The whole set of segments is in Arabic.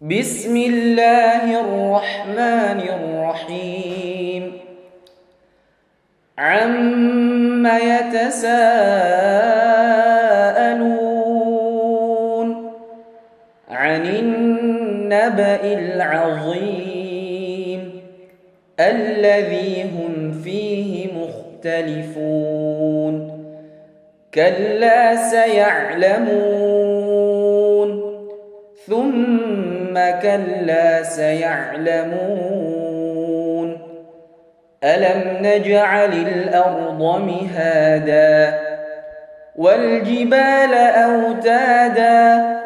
بسم الله الرحمن الرحيم. عم يتساءلون عن النبأ العظيم الذي هم فيه مختلفون. كلا سيعلمون ثم كلا سيعلمون. ألم نجعل الأرض مهادا والجبال أوتادا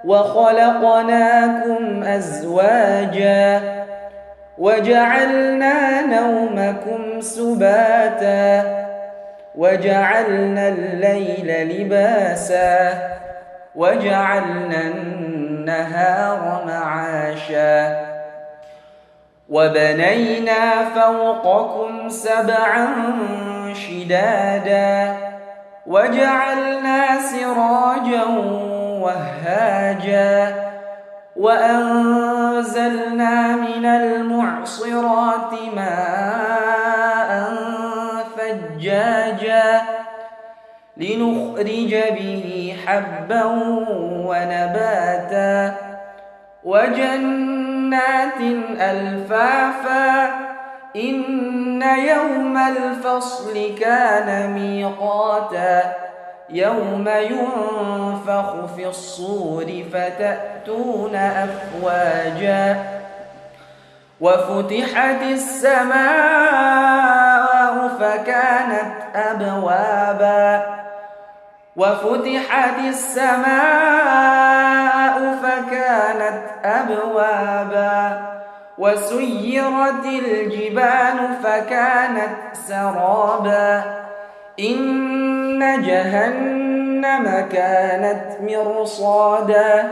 وخلقناكم أزواجا وجعلنا نومكم سباتا وجعلنا الليل لباسا وجعلنا النهار معاشا وبنينا فوقكم سبعا شدادا وجعلنا سراجا وهاجا وأنزلنا من المعصرات ماء ثجاجا لنخرج به حبا ونباتا وجنات ألفافا. إن يوم الفصل كان ميقاتا يوم ينفخ في الصور فتأتون أفواجا وفتحت السماء فكانت أبوابا وفتحت السماء فكانت أبوابا وسيرت الجبال فكانت سرابا. إن جهنم كانت مرصادا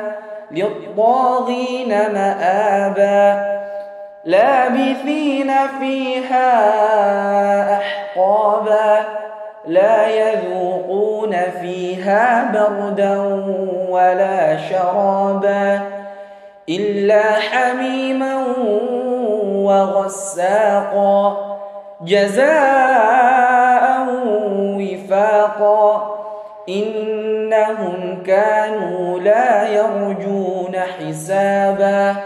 للطاغين مآبا لابثين فيها أحقابا لا يذوقون فيها بردا ولا شرابا إلا حميما وغساقا جزاء وفاقا. إنهم كانوا لا يرجون حسابا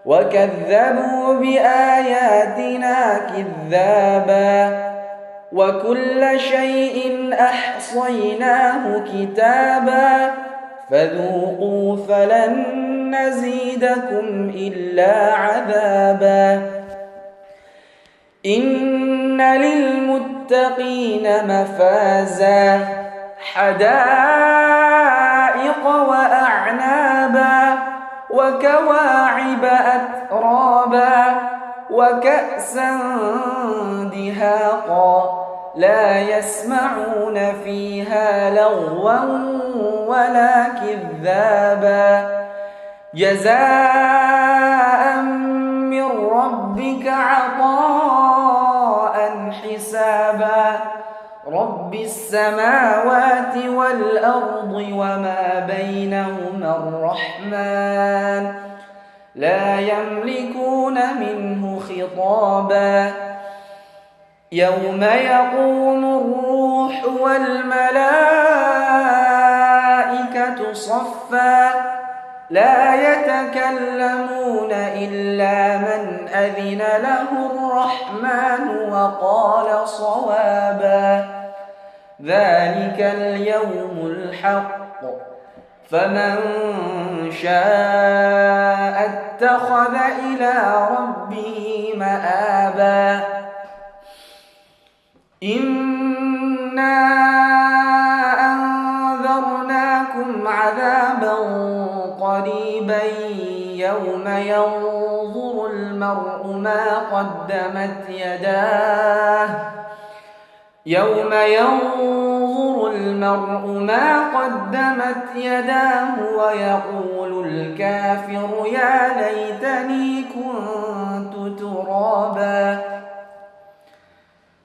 وكذبوا بآياتنا كذابا وكل شيء أحصيناه كتابا فذوقوا فلن نزيدكم إلا عذابا. إن للمتقين مفازا حدائق وأعنابا وكواعب أترابا وكأسا دهاقا لا يسمعون فيها لغوا ولا كذابا جزاء من ربك عطاء حسابا. رب السماوات والأرض وما بينهما الرحمن لا يملكون منه خطابا. يوم يقوم الروح والملائكة صفا لا يتكلمون إلا من أذن له الرحمن وقال صوابا. ذلك اليوم الحق فمن شاء اتخذ إلى ربه مآبا. إنا أنذرناكم عذابا قريبا يوم ينظر المرء ما قدمت يداه ويقول الكافر يا ليتني كنت ترابا.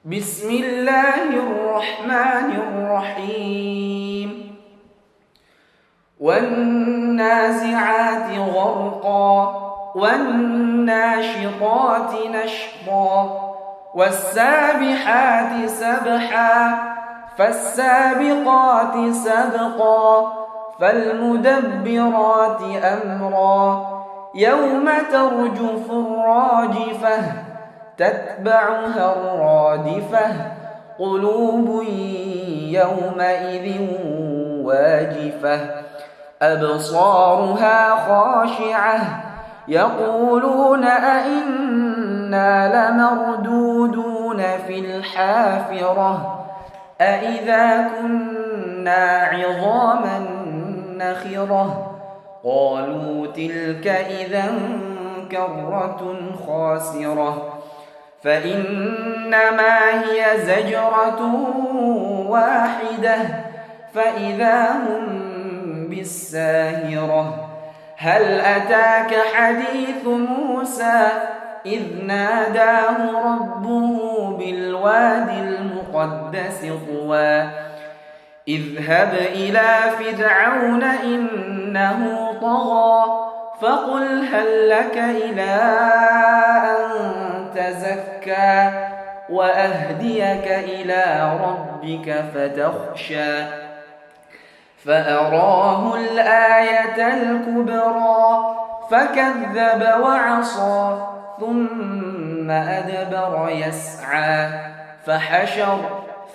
بسم الله الرحمن الرحيم. والنازعات غرقا والناشطات نشطا والسابحات سبحا فالسابقات سبقا فالمدبرات أمرا يوم ترجف الراجفة تتبعها الرادفة قلوب يومئذ واجفة أبصارها خاشعة يقولون أئنا لمردودون في الحافرة أئذا كنا عظاما نخرة قالوا تلك إذا كرة خاسرة فإنما هي زجرة واحدة فإذا هم بالساهرة هل أتاك حديث موسى إذ ناداه ربه بالوادي المقدس طوى اذهب إلى فرعون إنه طغى فقل هل لك إلى أن تزكى وأهديك إلى ربك فتخشى فأراه الآية الكبرى فكذب وعصى ثم أدبر يسعى فحشر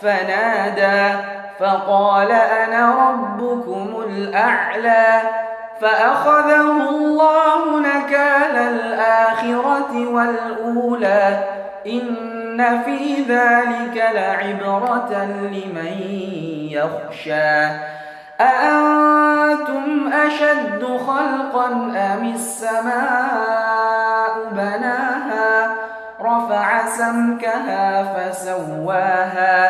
فنادى فقال أنا ربكم الأعلى فأخذه الله نكال الآخرة والأولى إن في ذلك لعبرة لمن يخشى أأنتم أشد خلقا أم السماء بناها رفع سمكها فسواها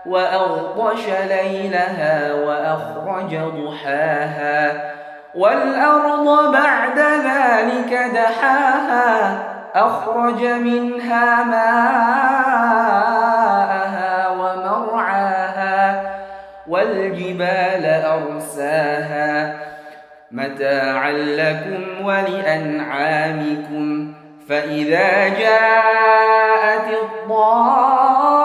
وأغطش ليلها وأخرج ضحاها والأرض بعد ذلك دحاها أخرج منها ماءها ومرعاها والجبال أرساها متاعا لكم ولأنعامكم فإذا جاءت الطامة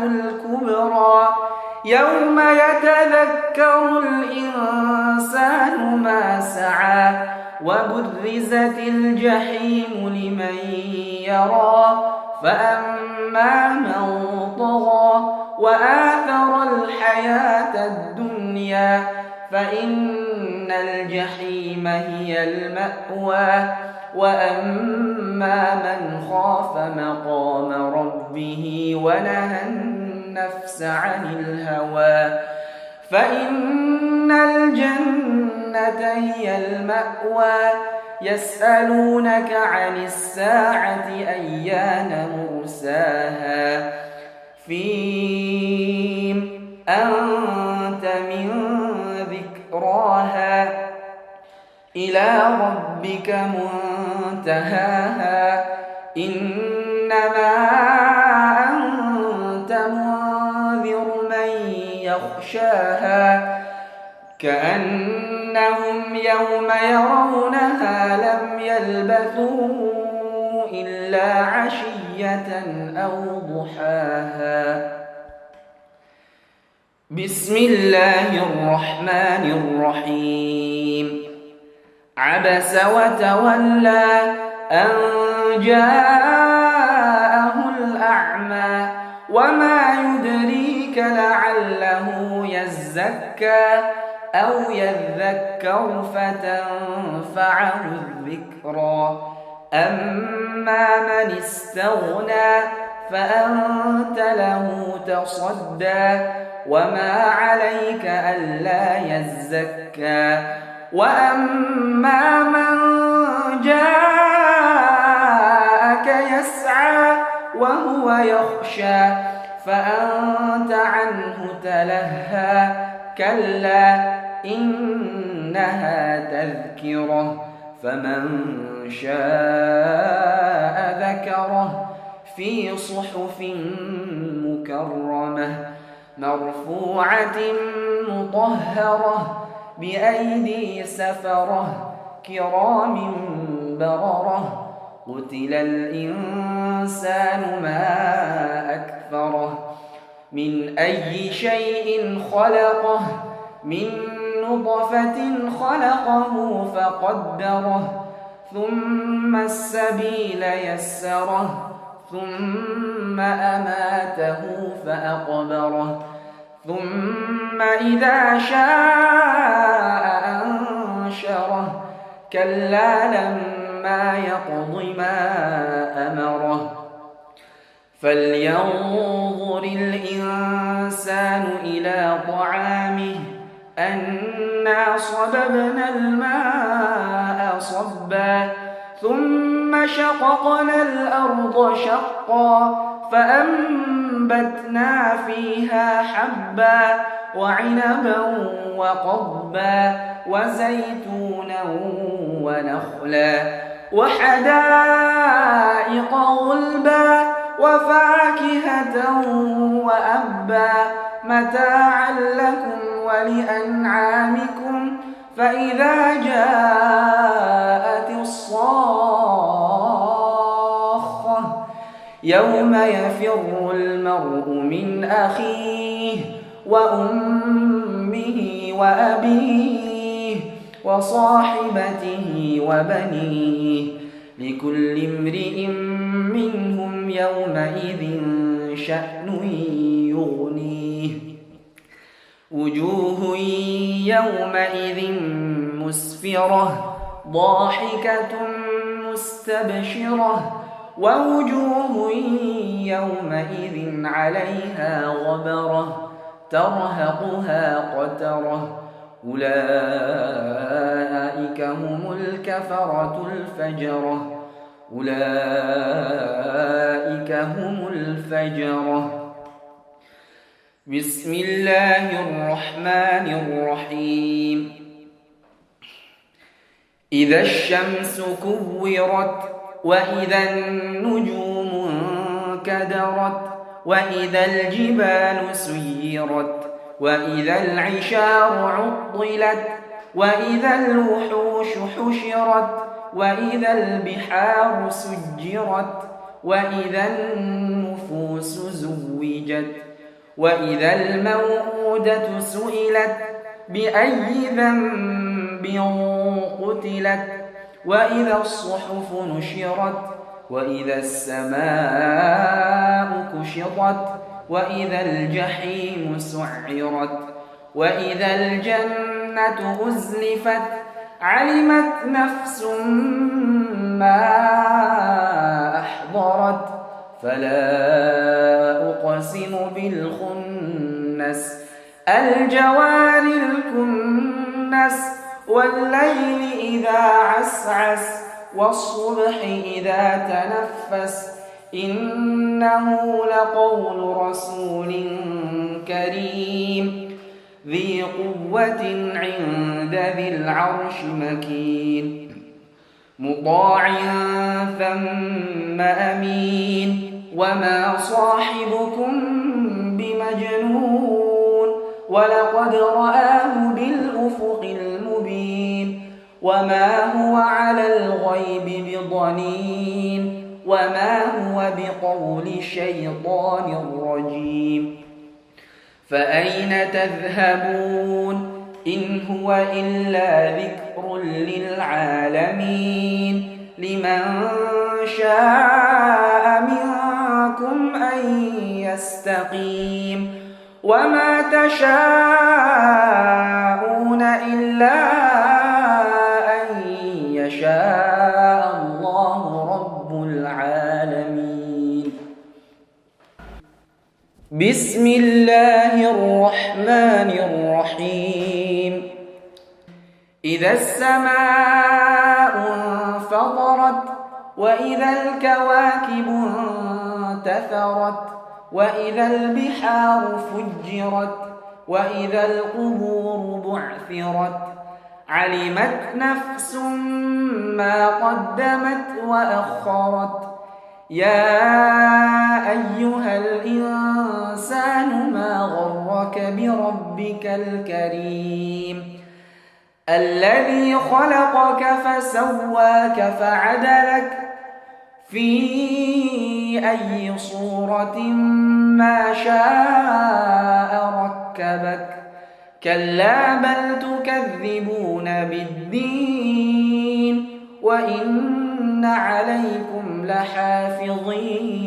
الكبرى يوم يتذكر الإنسان ما سعى وبرزت الجحيم لمن يرى فأما من طغى وآثر الحياة الدنيا فإن الجحيم هي المأوى وأما من خاف مقام ربه ونهى النفس عن الهوى فإن الجنة هي المأوى يسألونك عن الساعة أيان مرساها فيم أنت من ذكراها إلى ربك منتهاها إنما أنت منذر من يخشاها كأنهم يوم يرونها لم يلبثوا إلا عشية أو ضحاها بسم الله الرحمن الرحيم عبس وتولى أن جاءه الأعمى وما يدريك لعله يزكى أو يذكر فتنفعه الذكرى أما من استغنى فأنت له تصدى وما عليك ألا يزكى وأما من جاءك يسعى وهو يخشى فأنت عنه تلهى كلا إنها تذكرة فمن شاء ذكره في صحف مكرمة مرفوعة مطهرة بأيدي سفرة كرام بررة قتل الإنسان ما أكفره من أي شيء خلقه من نطفة خلقه فقدره ثم السبيل يسره ثم أماته فأقبره ثم إذا شاء أنشره كلا لما يقض ما أمره فلينظر الإنسان إلى طعامه أنا صببنا الماء صبا ثم شققنا الأرض شقا فأنبتنا فيها حبا وعنبا وقضبا وزيتونا ونخلا وحدائق غلبا وفاكهة وأبا متاعا لكم ولأنعامكم فإذا جاءت الصاخة يوم يفر المرء من أخيه وأمه وأبيه وصاحبته وبنيه لكل امرئ منهم يومئذ شأن يغنيه وجوه يومئذ مسفرة ضاحكة مستبشرة ووجوه يومئذ عليها غبرة ترهقها قترة أولئك هم الكفرة الفجرة أولئك هم الفجرة بسم الله الرحمن الرحيم إذا الشمس كورت وإذا النجوم انكدرت وإذا الجبال سيرت وإذا العشار عطلت وإذا الوحوش حشرت وإذا البحار سجرت وإذا النفوس زوجت وإذا الموءودة سئلت بأي ذنب قتلت وإذا الصحف نشرت وإذا السماء كشطت وإذا الجحيم سعرت وإذا الجنة أزلفت علمت نفس ما أحضرت فلا أقسم بالخنس الجوار الكنس والليل إذا عسعس والصبح إذا تنفس إنه لقول رسول كريم ذي قوة عند ذي العرش مكين مطاع ثم أمين وما صاحبكم بمجنون ولقد رآه بالأفق المبين وما هو على الغيب بضنين وما هو بقول شيطان رجيم فأين تذهبون إن هو إلا ذكر للعالمين لمن شاء منكم أن يستقيم وما تشاءون إلا أن يشاء الله رب العالمين بسم الله الرحمن الرحيم إذا السماء انفطرت وإذا الكواكب انتثرت وإذا البحار فجرت وإذا القبور بعثرت علمت نفس ما قدمت وأخرت يا أيها الإنسان ما غرك بربك الكريم الذي خلقك فسواك فعدلك في أي صورة ما شاء ركبك كلا بل تكذبون بالدين وإن عليكم لحافظين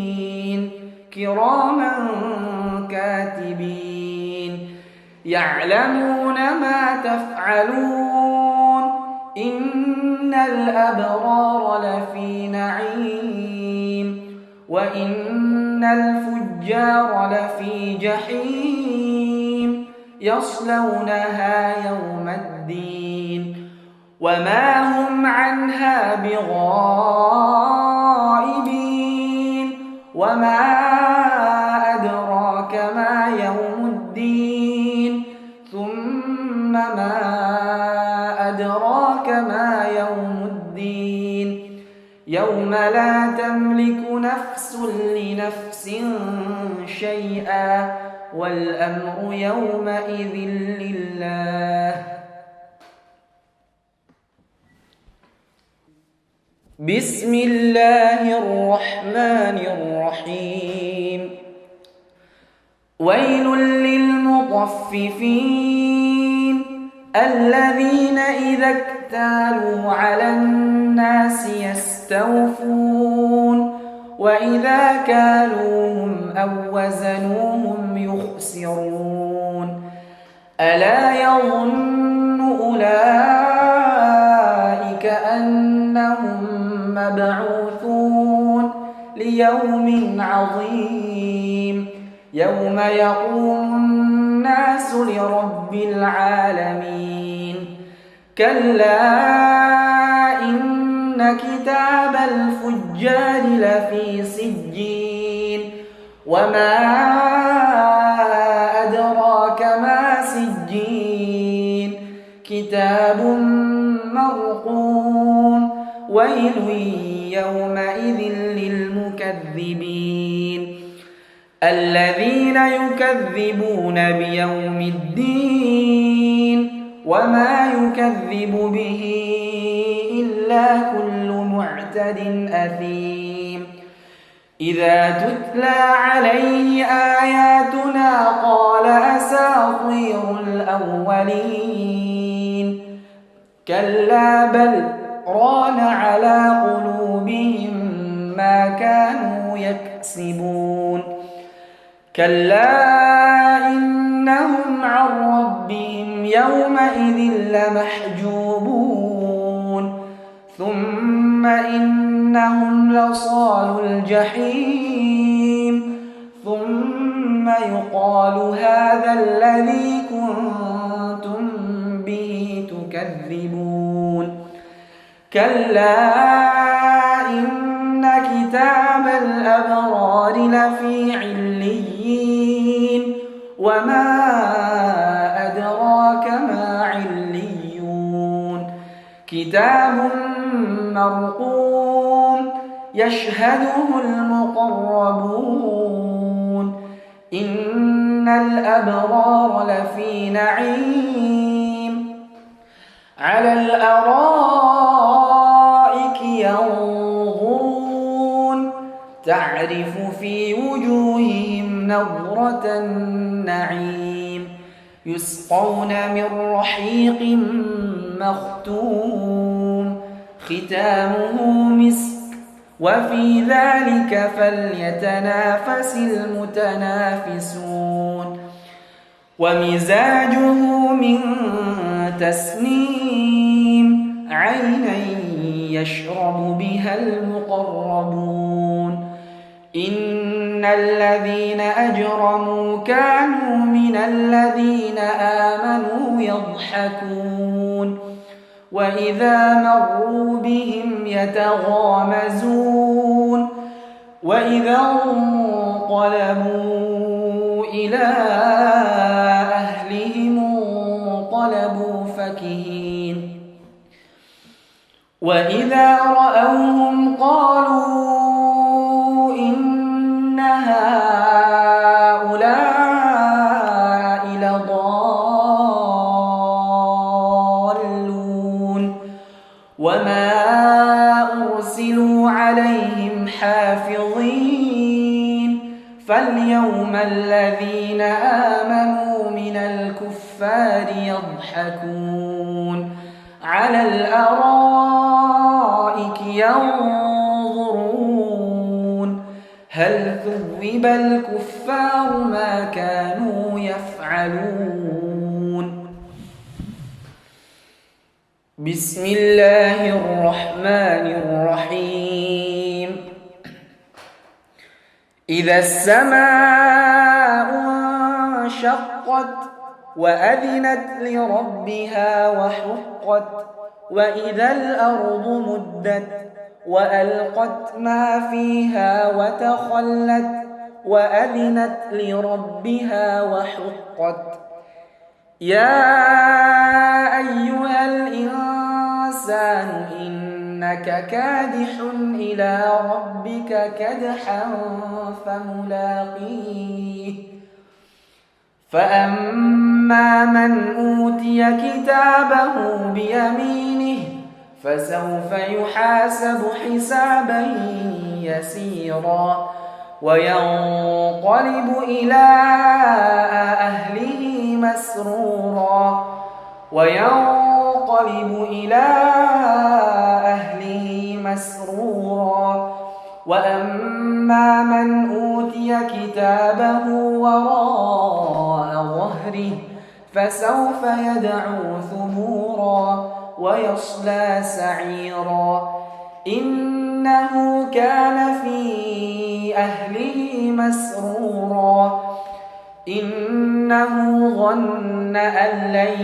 كراما كاتبين يعلمون ما تفعلون إن الأبرار لفي نعيم وإن الفجار لفي جحيم يصلونها يوم الدين وما هم عنها بغائبين وما أدراك ما يوم الدين ثم ما أدراك ما يوم الدين يوم لا تملك نفس لنفس شيئا والأمر يومئذ لله بسم الله الرحمن الرحيم ويل للمطففين الذين إذا اكتالوا على الناس يستوفون وإذا كالوهم أو وزنوهم يخسرون ألا يظن أولئك أنهم مبعوثون ليوم عظيم يوم يقوم الناس لرب العالمين كلا إن كتاب الفجار لفي سجين وما أدراك ما سجين كتاب مرقوم ويل يومئذ للمكذبين الذين يكذبون بيوم الدين وما يكذب به إلا كل معتد أثيم إذا تتلى عليه آياتنا قال أساطير الأولين كلا بل ران على قلوبهم ما كانوا يكسبون كلا إنهم عن ربهم يومئذ لمحجوبون ثم إنهم لصالوا الجحيم ثم يقال هذا الذي كنتم به تكذبون كلا إن كتاب الأبرار لفي عليين وما أدراك ما عليون كتاب مرقوم يشهده المقربون إن الأبرار لفي نعيم على الأرائك ينظرون تعرف في وجوههم نضرة النعيم يسقون من رحيق مختوم ختامه مسك وفي ذلك فليتنافس المتنافسون ومزاجه من تسنيم عينا يشرب بها المقربون إن الذين أجرموا كانوا من الذين آمنوا يضحكون وإذا مروا بهم يتغامزون وإذا انقلبوا إلى أهلهم انقلبوا فكهين وإذا رأوهم قالوا وما أرسلوا عليهم حافظين فاليوم الذين آمنوا من الكفار يضحكون على الأرائك ينظرون هل ثوب الكفار ما كانوا يفعلون. بسم الله الرحمن الرحيم. إذا السماء انشقت وأذنت لربها وحقت وإذا الأرض مدت وألقت ما فيها وتخلت وأذنت لربها وحقت. يا أيها الإنسان إنك كادح إلى ربك كدحا فملاقيه فأما من أوتي كتابه بيمينه فسوف يحاسب حسابا يسيرا وينقلب إلى أهله مسرورا وأما من أوتي كتابه وراء ظهره فسوف يدعو ثبورا ويصلى سعيرا إنه كان في أهله مسرورا إنه ظن أن لن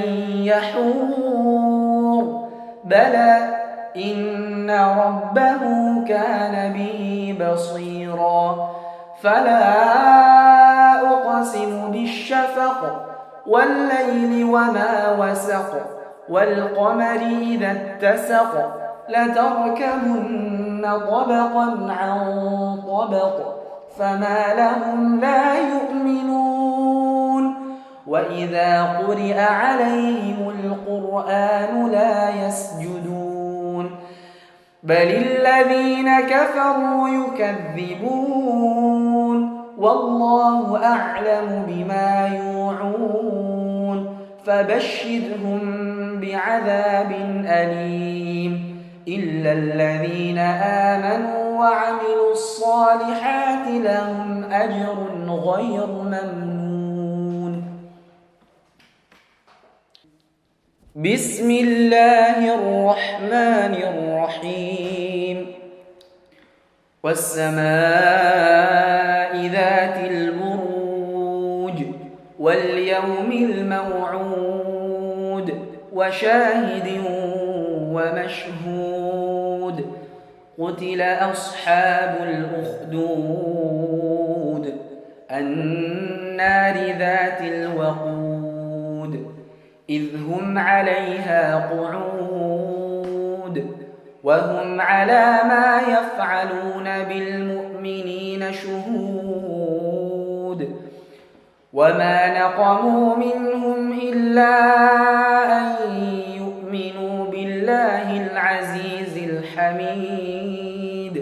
يحور بلى إن ربه كان به بصيرا. فلا أقسم بالشفق والليل وما وسق والقمر إذا اتسق لتركبن طبقا عن طبق فما لهم لا يؤمنون وإذا قرئ عليهم القرآن لا يسجدون بل الذين كفروا يكذبون والله أعلم بما يوعون فبشرهم بعذاب أليم إلا الذين آمنوا وعملوا الصالحات لهم أجر غير ممنون. بسم الله الرحمن الرحيم. والسماء ذات البروج واليوم الموعود وشاهد ومشهود قتل أصحاب الأخدود النار ذات الوقود إذ هم عليها قعود وهم على ما يفعلون بالمؤمنين شهود وما نقموا منهم إلا أن يؤمنوا بالله العزيز الحميد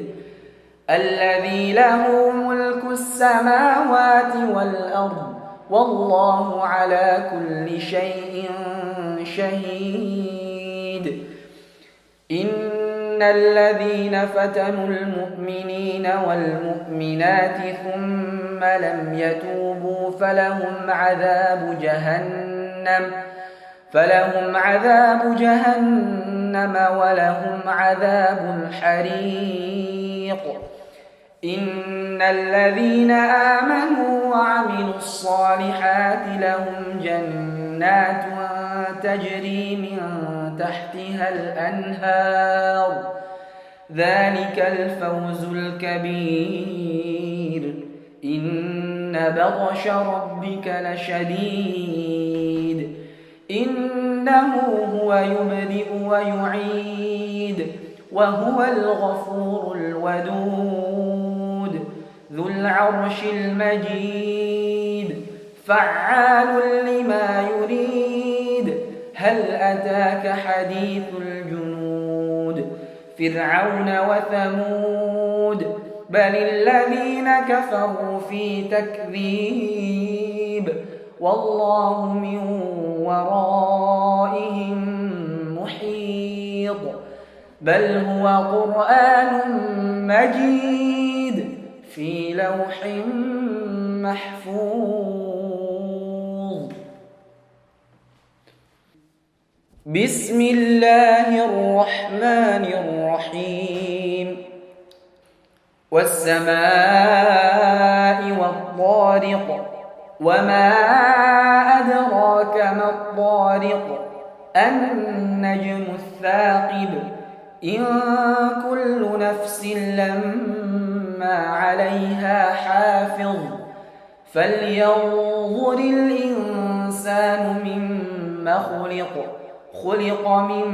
الذي له ملك السماوات والأرض والله على كل شيء شهيد. إن الذين فتنوا المؤمنين والمؤمنات ثم لم يتوبوا فلهم عذاب جهنم ولهم عذاب الحريق. إن الذين آمنوا وعملوا الصالحات لهم جنات تجري من تحتها الأنهار ذلك الفوز الكبير. إن بطش ربك لشديد إنه هو يبدئ ويعيد وهو الغفور الودود ذو العرش المجيد فعال لما يريد. هل أتاك حديث الجنود فرعون وثمود بل الذين كفروا في تكذيب والله من ورائهم محيط بل هو قرآن مجيد في لوح محفوظ. بسم الله الرحمن الرحيم. والسماء والطارق وما أدراك ما الطارق النجم الثاقب إن كل نفس لما عليها حافظ فلينظر الإنسان مما خلق من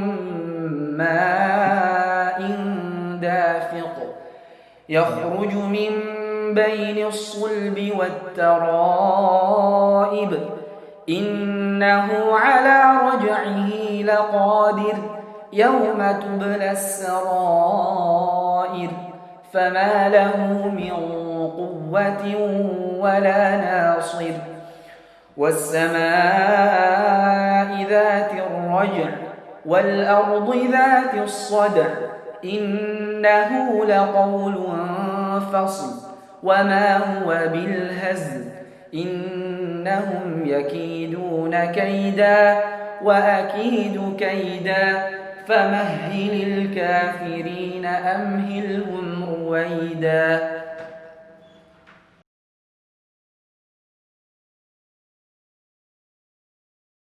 ماء دافق يخرج من بين الصلب والترائب إنه على رجعه لقادر يوم تبلى السرائر فما له من قوة ولا ناصر. والسماء ذات الرجع والأرض ذات الصدع إنه لقول فصل وما هو بالهزل إنهم يكيدون كيدا وأكيد كيدا فمهل الكافرين أمهلهم